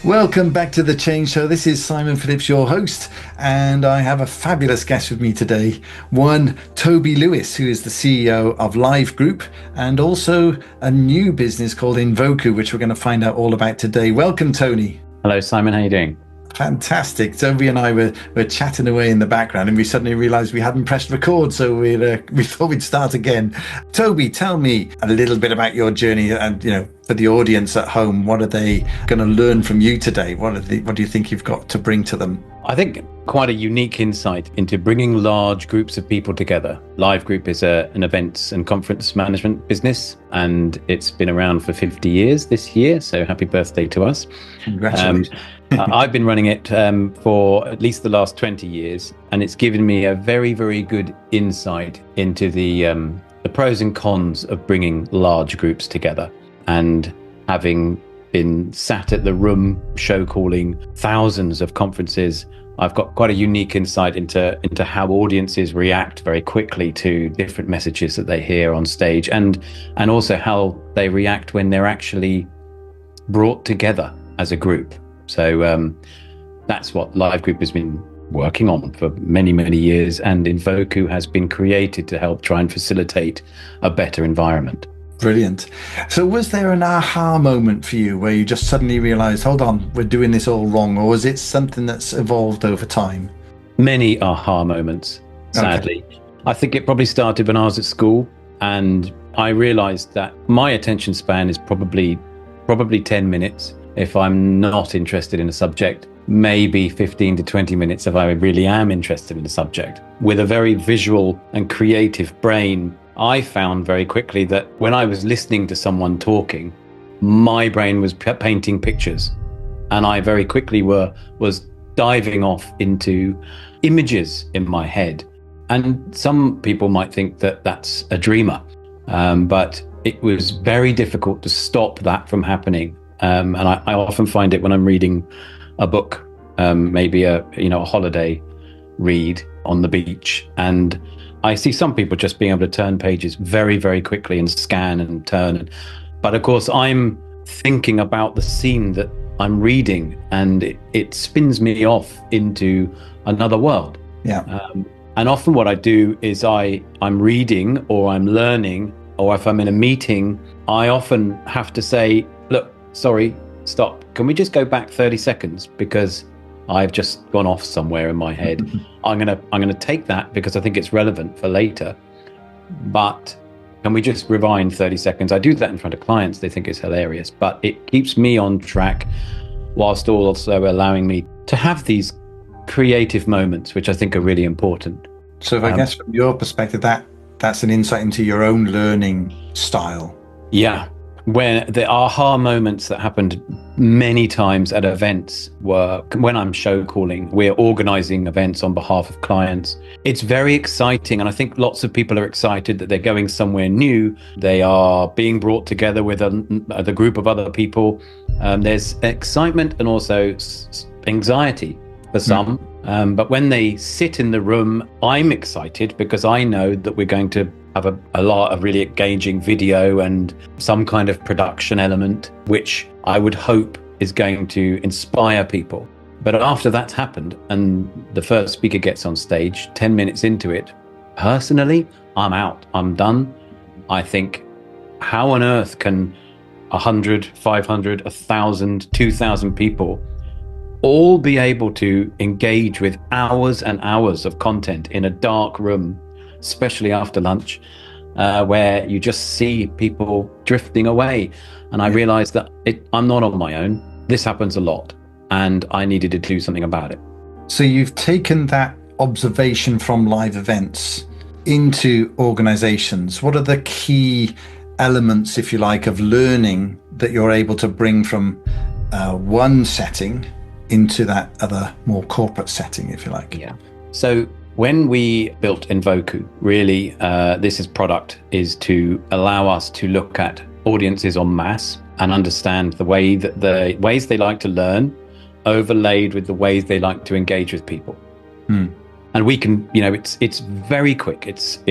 Welcome back to the Change Show. This is Simon Phillips, your host, and I have a fabulous guest with me today. One, Toby Lewis, who is the CEO of Live Group, and also a new business called Invoku, which we're going to find out all about today. Welcome, Tony. Hello, Simon. How are you doing? Fantastic. Toby and I were chatting away in the background, and we suddenly realized we hadn't pressed record, so we thought we'd start again. Toby, tell me a little bit about your journey, and for the audience at home, what are they going to learn from you today? What do you think you've got to bring to them? I think quite a unique insight into bringing large groups of people together. Live Group is an events and conference management business, and it's been around for 50 years this year, so happy birthday to us. Congratulations. I've been running it for at least the last 20 years, and it's given me a very, very good insight into the pros and cons of bringing large groups together. And having been sat at the room show calling thousands of conferences, I've got quite a unique insight into how audiences react very quickly to different messages that they hear on stage, and also how they react when they're actually brought together as a group. So that's what Live Group has been working on for many, many years, and Invoku has been created to help try and facilitate a better environment. Brilliant. So was there an aha moment for you where you just suddenly realized, hold on, we're doing this all wrong? Or was it something that's evolved over time? Many aha moments, sadly. Okay. I think it probably started when I was at school, and I realized that my attention span is probably 10 minutes if I'm not interested in a subject, maybe 15 to 20 minutes if I really am interested in the subject. With a very visual and creative brain, I found very quickly that when I was listening to someone talking, my brain was painting pictures, and I very quickly was diving off into images in my head. And some people might think that that's a dreamer, but it was very difficult to stop that from happening. And I often find it when I'm reading a book, maybe a holiday read on the beach, and I see some people just being able to turn pages very, very quickly and scan and turn. But of course, I'm thinking about the scene that I'm reading, and it spins me off into another world. Yeah. And often what I do is I'm reading or I'm learning, or if I'm in a meeting, I often have to say, look, sorry, stop. Can we just go back 30 seconds? Because I've just gone off somewhere in my head. I'm gonna take that because I think it's relevant for later. But can we just rewind 30 seconds? I do that in front of clients. They think it's hilarious, but it keeps me on track whilst also allowing me to have these creative moments, which I think are really important. So if I guess from your perspective, that's an insight into your own learning style. Yeah. When the aha moments that happened many times at events were when I'm show calling. We're organizing events on behalf of clients. It's very exciting, and I think lots of people are excited that they're going somewhere new. They are being brought together with the group of other people. There's excitement and also anxiety for some. But when they sit in the room, I'm excited because I know that we're going to have a lot of really engaging video and some kind of production element, which I would hope is going to inspire people. But after that's happened and the first speaker gets on stage, 10 minutes into it, personally, I'm out. I'm done. I think, how on earth can 100, 500, 1,000, 2,000 people all be able to engage with hours and hours of content in a dark room, especially after lunch, where you just see people drifting away? And I realized that I'm not on my own. This happens a lot, and I needed to do something about it. So you've taken that observation from live events into organizations. What are the key elements, if you like, of learning that you're able to bring from one setting into that other more corporate setting, if you like? Yeah. So when we built Invoku, really, this product is to allow us to look at audiences en masse and understand the ways they like to learn, overlaid with the ways they like to engage with people. And we can, it's very quick. It's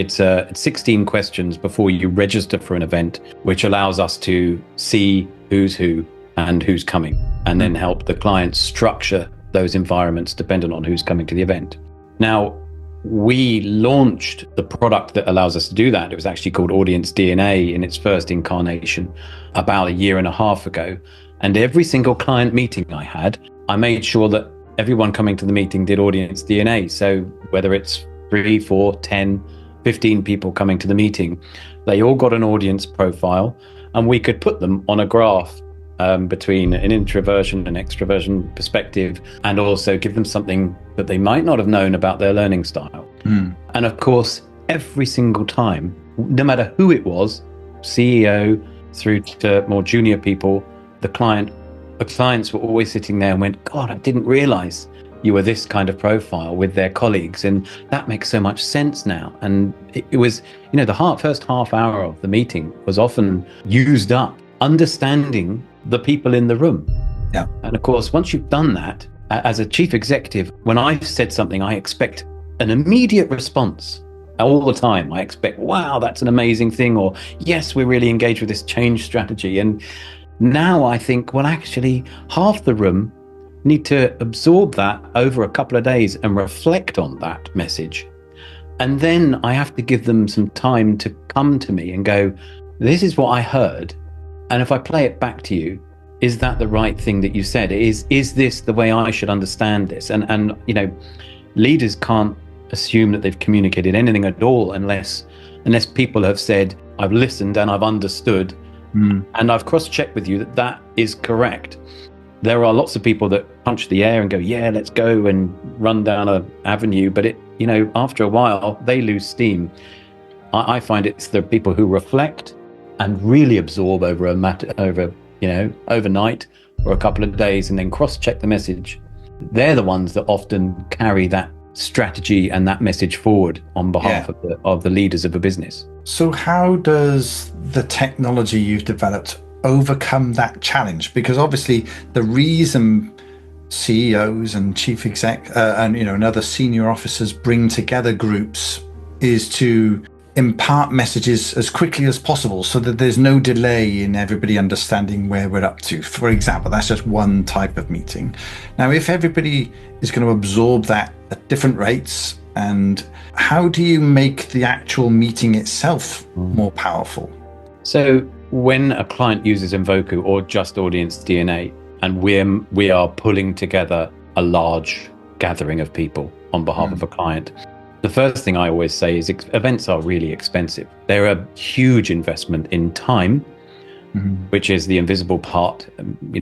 16 questions before you register for an event, which allows us to see who's who and who's coming, and then help the client structure those environments dependent on who's coming to the event. Now, we launched the product that allows us to do that. It was actually called Audience DNA in its first incarnation about a year and a half ago. And every single client meeting I had, I made sure that everyone coming to the meeting did Audience DNA. So whether it's 3, 4, 10, 15 people coming to the meeting, they all got an audience profile, and we could put them on a graph between an introversion and extroversion perspective, and also give them something that they might not have known about their learning style. And of course, every single time, no matter who it was, CEO through to more junior people, the clients were always sitting there and went, God, I didn't realize you were this kind of profile with their colleagues. And that makes so much sense now. And it was, the first half hour of the meeting was often used up understanding the people in the room. Yeah. And of course, once you've done that, as a chief executive, when I've said something, I expect an immediate response all the time. I expect, wow, that's an amazing thing, or yes, we're really engaged with this change strategy. And now I think, well, actually, half the room need to absorb that over a couple of days and reflect on that message. And then I have to give them some time to come to me and go, this is what I heard. And if I play it back to you, is that the right thing that you said? Is this the way I should understand this? And leaders can't assume that they've communicated anything at all unless people have said, I've listened and I've understood, and I've cross-checked with you that is correct. There are lots of people that punch the air and go, yeah, let's go, and run down an avenue. But after a while, they lose steam. I find it's the people who reflect and really absorb over overnight or a couple of days, and then cross-check the message. They're the ones that often carry that strategy and that message forward on behalf of the leaders of a business. So how does the technology you've developed overcome that challenge? Because obviously the reason CEOs and chief exec and other senior officers bring together groups is to impart messages as quickly as possible so that there's no delay in everybody understanding where we're up to. For example, that's just one type of meeting. Now, if everybody is going to absorb that at different rates, and how do you make the actual meeting itself more powerful? So when a client uses Invoku or just Audience DNA, and we are pulling together a large gathering of people on behalf of a client, the first thing I always say is events are really expensive. They're a huge investment in time, which is the invisible part.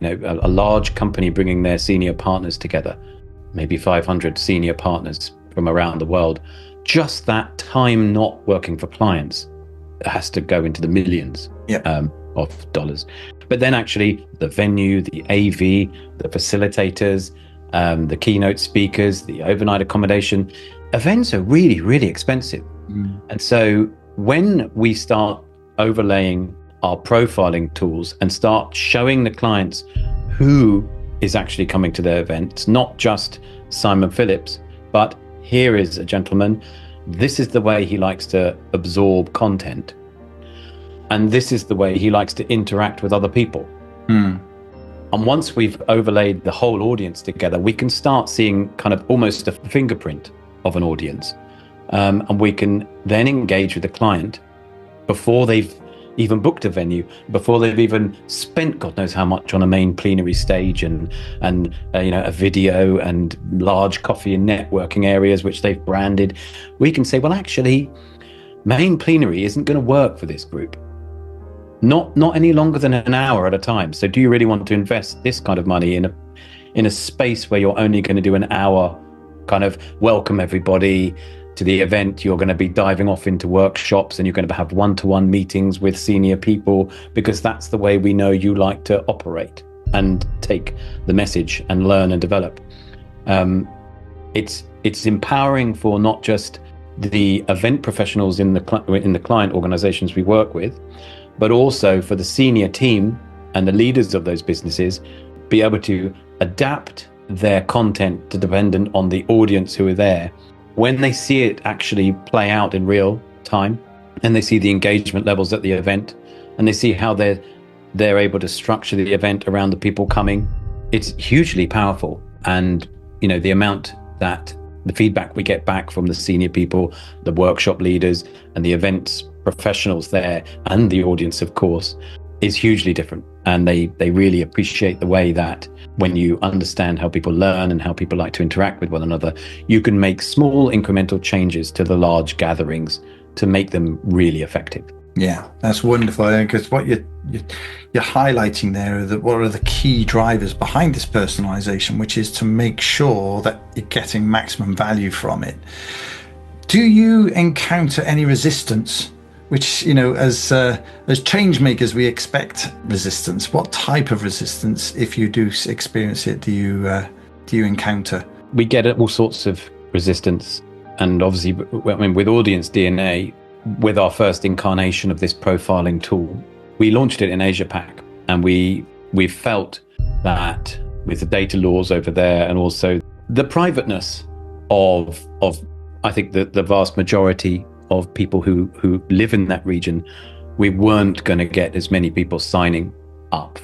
A large company bringing their senior partners together, maybe 500 senior partners from around the world. Just that time not working for clients has to go into the millions of dollars. But then actually the venue, the AV, the facilitators, the keynote speakers, the overnight accommodation, events are really, really expensive. And so when we start overlaying our profiling tools and start showing the clients who is actually coming to their events, not just Simon Phillips, but here is a gentleman, this is the way he likes to absorb content, and this is the way he likes to interact with other people. And once we've overlaid the whole audience together, we can start seeing kind of almost a fingerprint of an audience. And we can then engage with the client before they've even booked a venue, before they've even spent God knows how much on a main plenary stage and a video and large coffee and networking areas which they've branded. We can say, well, actually, main plenary isn't going to work for this group. Not any longer than an hour at a time. So do you really want to invest this kind of money in a space where you're only going to do an hour kind of welcome everybody to the event? You're going to be diving off into workshops and you're going to have one-to-one meetings with senior people, because that's the way we know you like to operate and take the message and learn and develop. It's empowering for not just the event professionals in the client organizations we work with, but also for the senior team and the leaders of those businesses be able to adapt their content to dependent on the audience who are there. When they see it actually play out in real time, and they see the engagement levels at the event, and they see how they're they're able to structure the event around the people coming. It's hugely powerful. And, the amount that the feedback we get back from the senior people, the workshop leaders, and the events professionals there, and the audience, of course, is hugely different. And they really appreciate the way that when you understand how people learn and how people like to interact with one another, you can make small incremental changes to the large gatherings to make them really effective. Yeah, that's wonderful. Because what you're highlighting there are what are the key drivers behind this personalization, which is to make sure that you're getting maximum value from it. Do you encounter any resistance? Which, as change makers, we expect resistance. What type of resistance, if you do experience it, do you encounter? We get all sorts of resistance, and obviously, with Audience DNA, with our first incarnation of this profiling tool, we launched it in Asia Pac, and we felt that with the data laws over there, and also the privateness of I think the vast majority of people who live in that region, we weren't going to get as many people signing up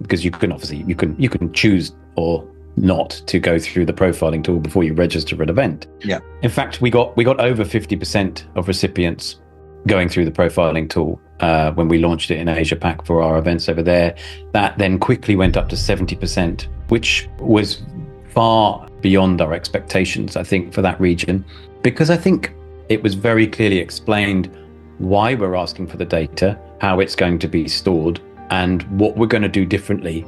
because you can choose or not to go through the profiling tool before you register an event. Yeah. In fact, we got over 50% of recipients going through the profiling tool when we launched it in Asia Pac for our events over there. That then quickly went up to 70%, which was far beyond our expectations, I think, for that region, because I think it was very clearly explained why we're asking for the data, how it's going to be stored, and what we're going to do differently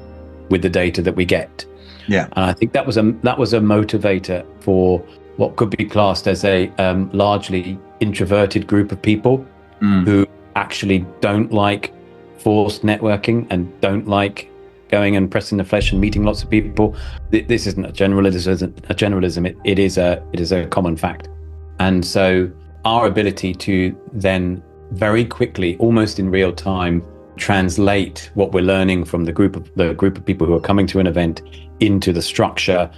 with the data that we get. Yeah. And I think that was a motivator for what could be classed as a largely introverted group of people who actually don't like forced networking and don't like going and pressing the flesh and meeting lots of people. This isn't a generalism. It is a common fact. And so our ability to then very quickly, almost in real time, translate what we're learning from the group of people who are coming to an event into the structure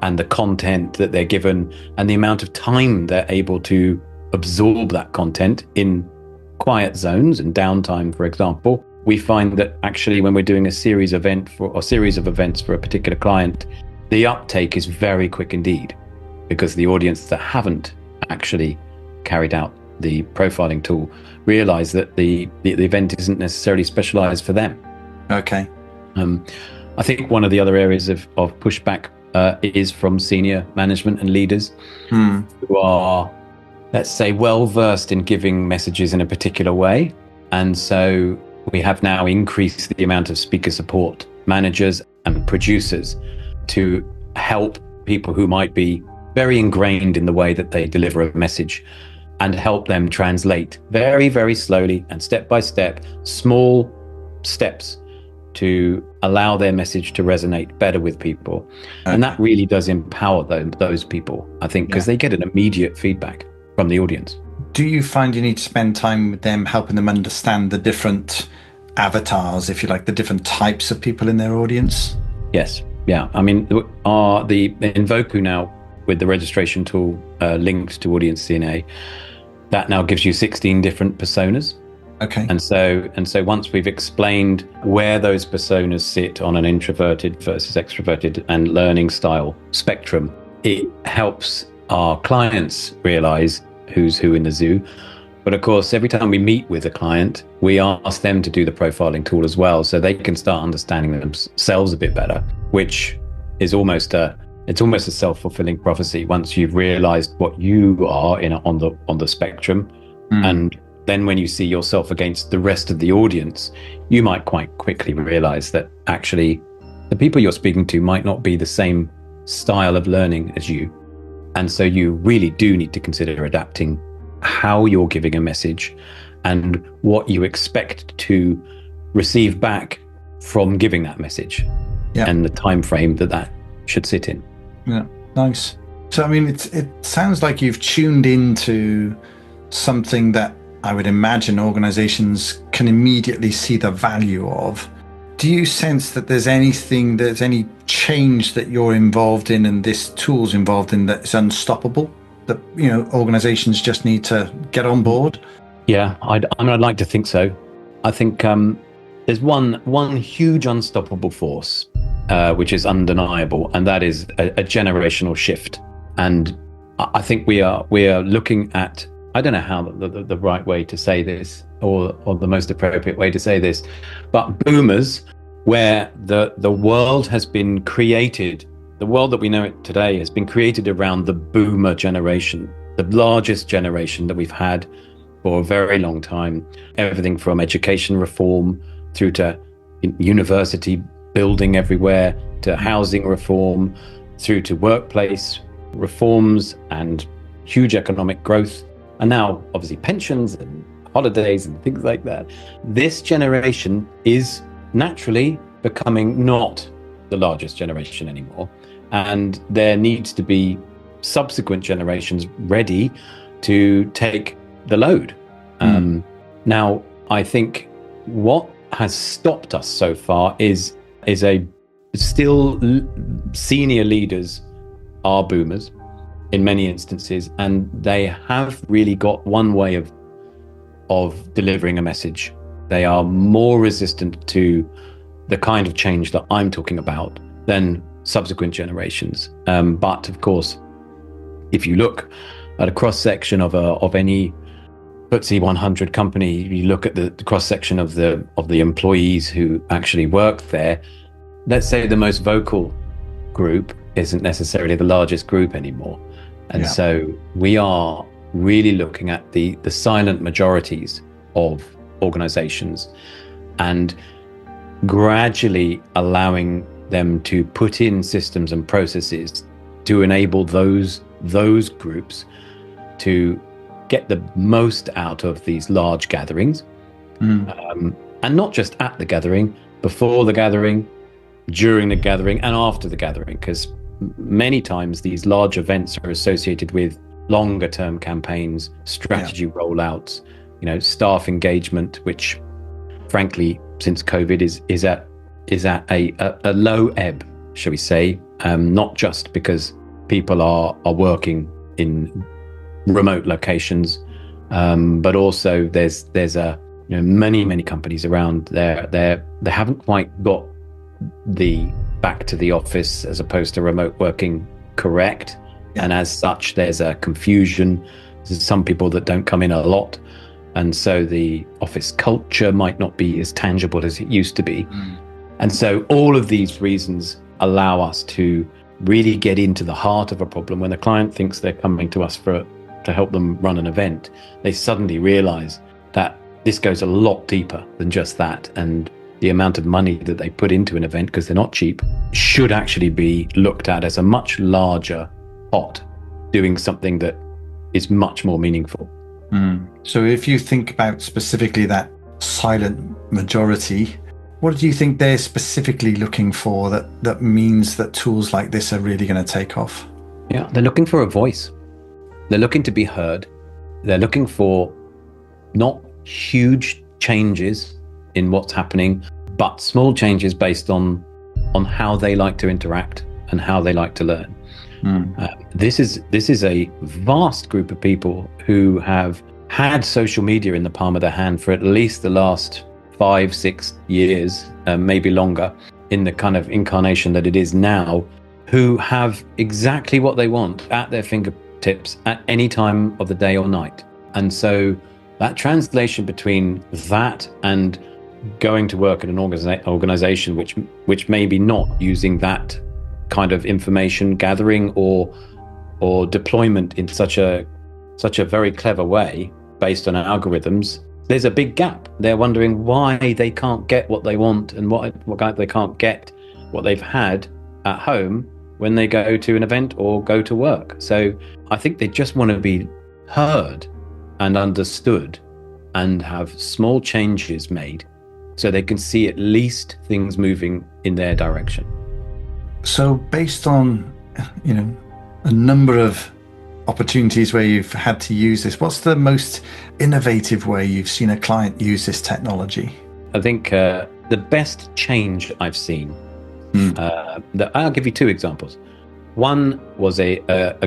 and the content that they're given and the amount of time they're able to absorb that content in quiet zones and downtime, for example. We find that actually when we're doing a series of events for a particular client, the uptake is very quick indeed, because the audience that haven't actually carried out the profiling tool realize that the event isn't necessarily specialized for them. Okay. I think one of the other areas of pushback is from senior management and leaders who are, let's say, well versed in giving messages in a particular way. And so we have now increased the amount of speaker support managers and producers to help people who might be very ingrained in the way that they deliver a message, and help them translate very, very slowly and step by step, small steps to allow their message to resonate better with people. Okay. And that really does empower those people, I think, because they get an immediate feedback from the audience. Do you find you need to spend time with them, helping them understand the different avatars, if you like, the different types of people in their audience? Yes. Yeah. I mean, the Invoku now, with the registration tool linked to Audience DNA, that now gives you 16 different personas. Okay. And so once we've explained where those personas sit on an introverted versus extroverted and learning style spectrum, it helps our clients realize who's who in the zoo. But of course, every time we meet with a client, we ask them to do the profiling tool as well, so they can start understanding themselves a bit better, which is almost a self-fulfilling prophecy. Once you've realized what you are on the spectrum, and then when you see yourself against the rest of the audience, you might quite quickly realize that actually the people you're speaking to might not be the same style of learning as you. And so you really do need to consider adapting how you're giving a message and what you expect to receive back from giving that message, and the time frame that should sit in. Yeah, nice. So, I mean, it sounds like you've tuned into something that I would imagine organizations can immediately see the value of. Do you sense that there's any change that you're involved in and this tool's involved in that's unstoppable, that, organizations just need to get on board? Yeah, I'd like to think so. I think there's one huge unstoppable force, which is undeniable, and that is a generational shift. And I think we are looking at, I don't know how the right way to say this, or the most appropriate way to say this, but boomers, where the world has been created, the world that we know it today has been created around the boomer generation, the largest generation that we've had for a very long time. Everything from education reform through to university building everywhere, to housing reform, through to workplace reforms and huge economic growth, and now obviously pensions and holidays and things like that. This generation is naturally becoming not the largest generation anymore, and there needs to be subsequent generations ready to take the load. Now, I think what has stopped us so far is still senior leaders are boomers in many instances, and they have really got one way of delivering a message. They are more resistant to the kind of change that I'm talking about than subsequent generations. But of course, if you look at a cross-section of any FTSE 100 company, you look at the cross-section of the employees who actually work there, let's say the most vocal group isn't necessarily the largest group anymore. And so we are really looking at the silent majorities of organizations and gradually allowing them to put in systems and processes to enable those groups to get the most out of these large gatherings, and not just at the gathering, before the gathering, during the gathering, and after the gathering, because many times these large events are associated with longer term campaigns, strategy rollouts, staff engagement, which frankly, since COVID is at a low ebb, shall we say, not just because people are working in remote locations, but also there's many companies around there. They haven't quite got the back to the office as opposed to remote working correct, and as such there's a confusion. There's some people that don't come in a lot, and so the office culture might not be as tangible as it used to be. And so all of these reasons allow us to really get into the heart of a problem. When the client thinks they're coming to us to help them run an event, they suddenly realize that this goes a lot deeper than just that, and the amount of money that they put into an event, because they're not cheap, should actually be looked at as a much larger pot, doing something that is much more meaningful. So if you think about specifically that silent majority, what do you think they're specifically looking for that means that tools like this are really going to take off? Yeah, they're looking for a voice. They're looking to be heard. They're looking for not huge changes in what's happening, but small changes based on how they like to interact and how they like to learn. This is a vast group of people who have had social media in the palm of their hand for at least the last 5-6 years, maybe longer, in the kind of incarnation that it is now, who have exactly what they want at their fingertips at any time of the day or night. And so that translation between that and going to work at an organization which may be not using that kind of information gathering or deployment in such a very clever way based on algorithms, there's a big gap. They're wondering why they can't get what they want and what they can't get what they've had at home when they go to an event or go to work. So I think they just want to be heard and understood and have small changes made so they can see at least things moving in their direction. So based on, a number of opportunities where you've had to use this, what's the most innovative way you've seen a client use this technology? I think the best change I've seen, I'll give you two examples. One was a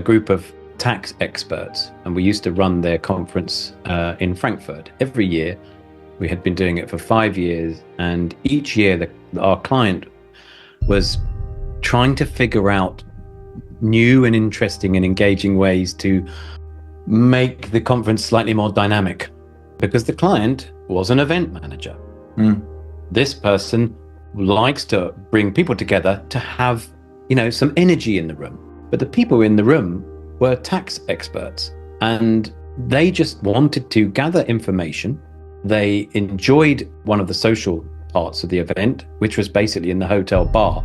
group of tax experts, and we used to run their conference in Frankfurt every year. We had been doing it for 5 years, and each year our client was trying to figure out new and interesting and engaging ways to make the conference slightly more dynamic, because the client was an event manager. This person likes to bring people together to have, some energy in the room. But the people in the room were tax experts, and they just wanted to gather information. They enjoyed one of the social parts of the event, which was basically in the hotel bar,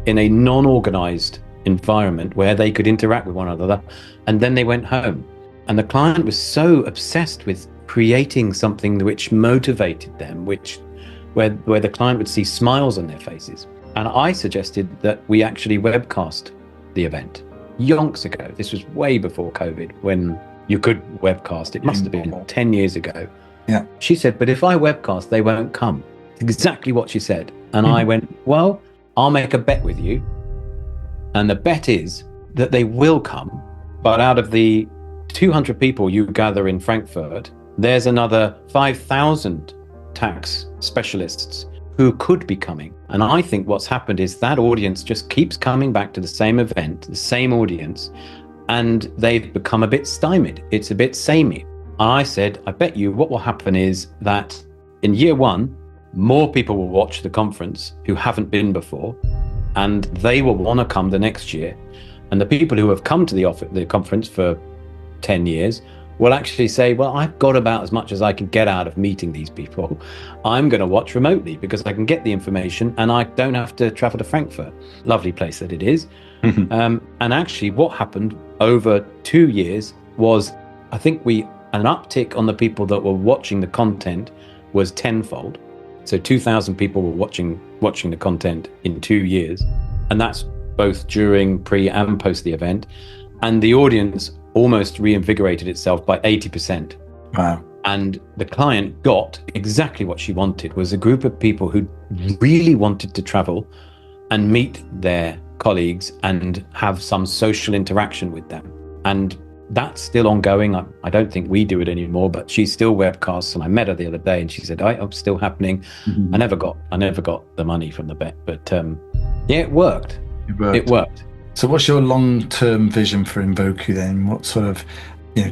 in a non-organized environment where they could interact with one another, and then they went home. And the client was so obsessed with creating something which motivated them, where the client would see smiles on their faces. And I suggested that we actually webcast the event yonks ago. This was way before COVID, when you could webcast. It must have been 10 years ago. Yeah. She said, but if I webcast, they won't come. Exactly what she said. And I went, well, I'll make a bet with you. And the bet is that they will come. But out of the 200 people you gather in Frankfurt, there's another 5,000 tax specialists who could be coming. And I think what's happened is that audience just keeps coming back to the same event, the same audience, and they've become a bit stymied. It's a bit samey. I said, I bet you what will happen is that in year one, more people will watch the conference who haven't been before, and they will want to come the next year. And the people who have come to the conference for 10 years will actually say, well, I've got about as much as I can get out of meeting these people. I'm going to watch remotely because I can get the information and I don't have to travel to Frankfurt. Lovely place that it is. And actually what happened over 2 years was, I think an uptick on the people that were watching the content was tenfold. So 2,000 people were watching the content in 2 years. And that's both during, pre and post the event. And the audience almost reinvigorated itself by 80%. Wow. And the client got exactly what she wanted, was a group of people who really wanted to travel and meet their colleagues and have some social interaction with them. And that's still ongoing. I don't think we do it anymore, but she still webcasts. And I met her the other day and she said, I'm still happening. I never got the money from the bet, but yeah, it worked. It worked. So what's your long-term vision for Invoku then? What sort of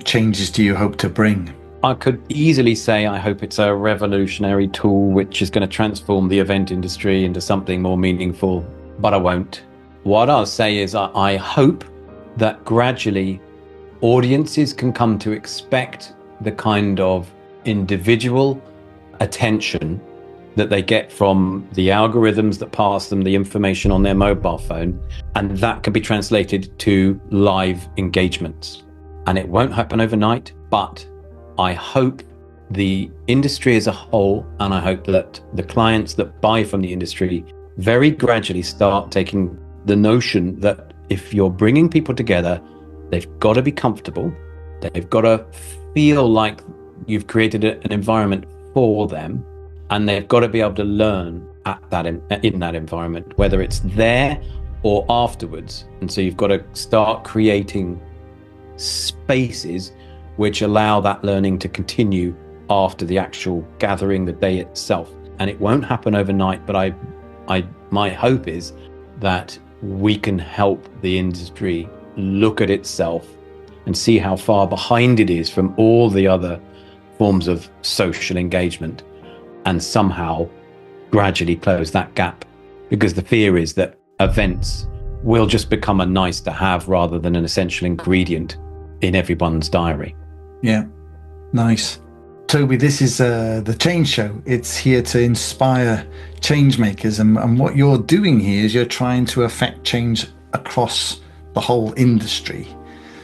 changes do you hope to bring? I could easily say I hope it's a revolutionary tool which is going to transform the event industry into something more meaningful, but I won't. What I'll say is I hope that gradually audiences can come to expect the kind of individual attention that they get from the algorithms that pass them the information on their mobile phone, and that can be translated to live engagements. And it won't happen overnight, but I hope the industry as a whole, and I hope that the clients that buy from the industry very gradually start taking the notion that if you're bringing people together, they've got to be comfortable, they've got to feel like you've created an environment for them, and they've got to be able to learn in that environment, whether it's there or afterwards. And so you've got to start creating spaces which allow that learning to continue after the actual gathering, the day itself. And it won't happen overnight, but my hope is that we can help the industry look at itself and see how far behind it is from all the other forms of social engagement, and somehow gradually close that gap. Because the fear is that events will just become a nice to have rather than an essential ingredient in everyone's diary. Yeah, nice. Toby, this is the Change Show. It's here to inspire change makers. And what you're doing here is you're trying to affect change across the whole industry.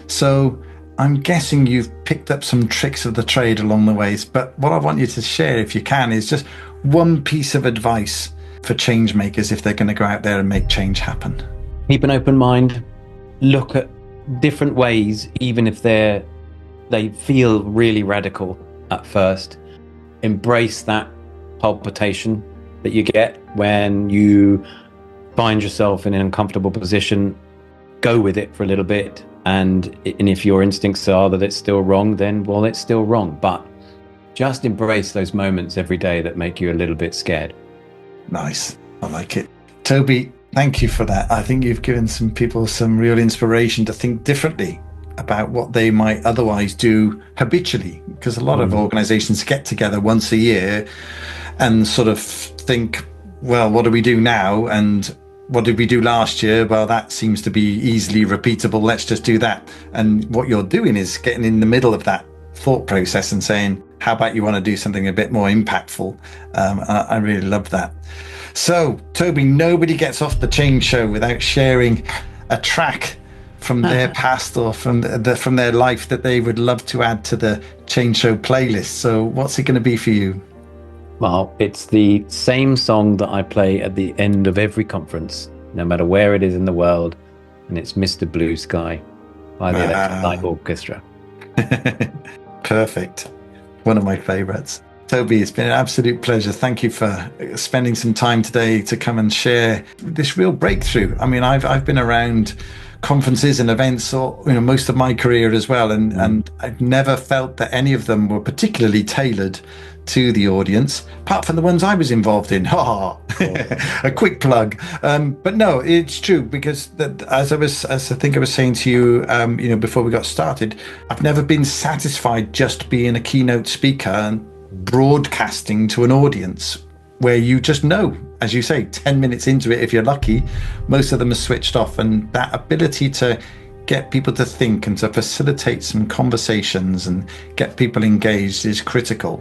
So I'm guessing you've picked up some tricks of the trade along the ways, but what I want you to share, if you can, is just one piece of advice for change makers if they're going to go out there and make change happen. Keep an open mind, look at different ways, even if they feel really radical at first. Embrace that palpitation that you get when you find yourself in an uncomfortable position. Go with it for a little bit. And if your instincts are that it's still wrong, then, well, it's still wrong. But just embrace those moments every day that make you a little bit scared. Nice. I like it. Toby, thank you for that. I think you've given some people some real inspiration to think differently about what they might otherwise do habitually, because a lot of organizations get together once a year and sort of think, well, what do we do now? And what did we do last year? Well, that seems to be easily repeatable. Let's just do that. And what you're doing is getting in the middle of that thought process and saying, how about you want to do something a bit more impactful? I really love that. So, Toby, nobody gets off the Change Show without sharing a track from their past or from their life that they would love to add to the Change Show playlist. So what's it going to be for you? Well, it's the same song that I play at the end of every conference, no matter where it is in the world, and it's Mr. Blue Sky by the Electric Light Orchestra. Perfect. One of my favorites. Toby, it's been an absolute pleasure. Thank you for spending some time today to come and share this real breakthrough. I mean, I've been around conferences and events or most of my career as well, and I've never felt that any of them were particularly tailored to the audience, apart from the ones I was involved in. A quick plug. But no, it's true, because as I think I was saying to you, before we got started, I've never been satisfied just being a keynote speaker and broadcasting to an audience where you just know, as you say, 10 minutes into it, if you're lucky, most of them are switched off. And that ability to get people to think and to facilitate some conversations and get people engaged is critical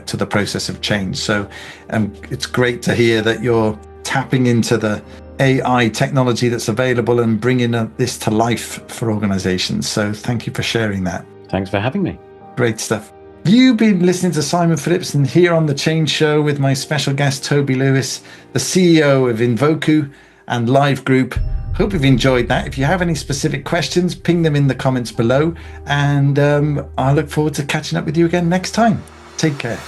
to the process of change. So it's great to hear that you're tapping into the AI technology that's available and bringing this to life for organizations. So thank you for sharing that. Thanks for having me. Great stuff. You've been listening to Simon Phillips, and here on The Change Show with my special guest, Toby Lewis, the CEO of Invoku and Live Group. Hope you've enjoyed that. If you have any specific questions, ping them in the comments below. And I look forward to catching up with you again next time. Take care.